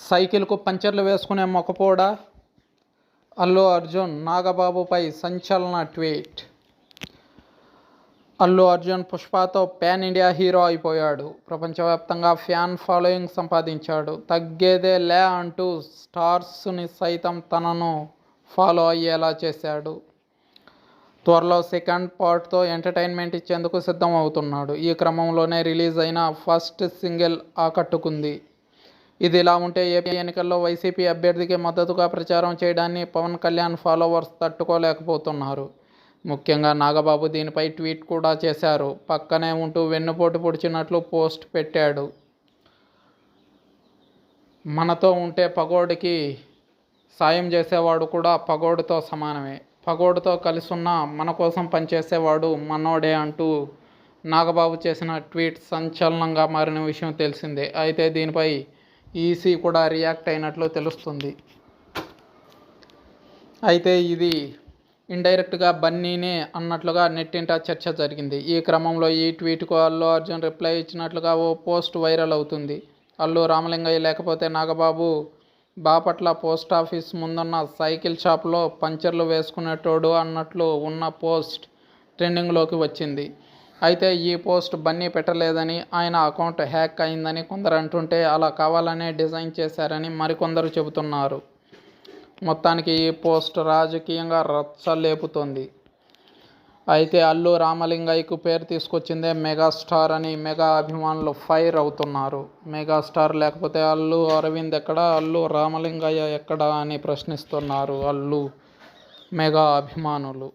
సైకిల్కు పంచర్లు వేసుకునే మొకపోడా. అల్లు అర్జున్ నాగబాబుపై సంచలన ట్వీట్. అల్లు అర్జున్ పుష్పతో పాన్ ఇండియా హీరో అయిపోయాడు. ప్రపంచవ్యాప్తంగా ఫ్యాన్ ఫాలోయింగ్ సంపాదించాడు. తగ్గేదే లే అంటూ స్టార్స్ని సైతం తనను ఫాలో అయ్యేలా చేశాడు. త్వరలో సెకండ్ పార్ట్తో ఎంటర్టైన్మెంట్ ఇచ్చేందుకు సిద్ధం అవుతున్నాడు. ఈ క్రమంలోనే రిలీజ్ అయిన ఫస్ట్ సింగిల్ ఆకట్టుకుంది. ఇది ఇలా ఉంటే ఏపీ ఎన్నికల్లో వైసీపీ అభ్యర్థికి మద్దతుగా ప్రచారం చేయడాన్ని పవన్ కళ్యాణ్ ఫాలోవర్స్ తట్టుకోలేకపోతున్నారు. ముఖ్యంగా నాగబాబు దీనిపై ట్వీట్ కూడా చేశారు. పక్కనే ఉంటూ వెన్నుపోటు పొడిచినట్లు పోస్ట్ పెట్టాడు. మనతో ఉంటే పగోడికి సాయం చేసేవాడు కూడా పగోడితో సమానమే. పగోడితో కలిసున్న మన కోసం పనిచేసేవాడు మనోడే అంటూ నాగబాబు చేసిన ట్వీట్ సంచలనంగా మారిన విషయం తెలిసిందే. అయితే దీనిపై ఈసీ కూడా రియాక్ట్ అయినట్లు తెలుస్తుంది. అయితే ఇది ఇండైరెక్ట్గా బన్నీనే అన్నట్లుగా నెట్టింట చర్చ జరిగింది. ఈ క్రమంలో ఈ ట్వీట్కు అల్లు అర్జున్ రిప్లై ఇచ్చినట్లుగా ఓ పోస్ట్ వైరల్ అవుతుంది. అల్లు రామలింగయ్య లేకపోతే నాగబాబు బాపట్ల పోస్టాఫీస్ ముందున్న సైకిల్ షాప్లో పంచర్లు వేసుకునేటోడు అన్నట్లు ఉన్న పోస్ట్ ట్రెండింగ్లోకి వచ్చింది. అయితే ఈ పోస్ట్ బన్నీ పెట్టలేదని, ఆయన అకౌంట్ హ్యాక్ అయిందని కొందరు అంటుంటే, అలా కావాలనే డిజైన్ చేశారని మరికొందరు చెబుతున్నారు. మొత్తానికి ఈ పోస్ట్ రాజకీయంగా రచ్చలేపుతోంది. అయితే అల్లు రామలింగయ్యకు పేరు తీసుకొచ్చిందే మెగాస్టార్ అని మెగా అభిమానులు ఫైర్ అవుతున్నారు. మెగాస్టార్ లేకపోతే అల్లు అరవింద్ ఎక్కడా, అల్లు రామలింగయ్య ఎక్కడా అని ప్రశ్నిస్తున్నారు అల్లు మెగా అభిమానులు.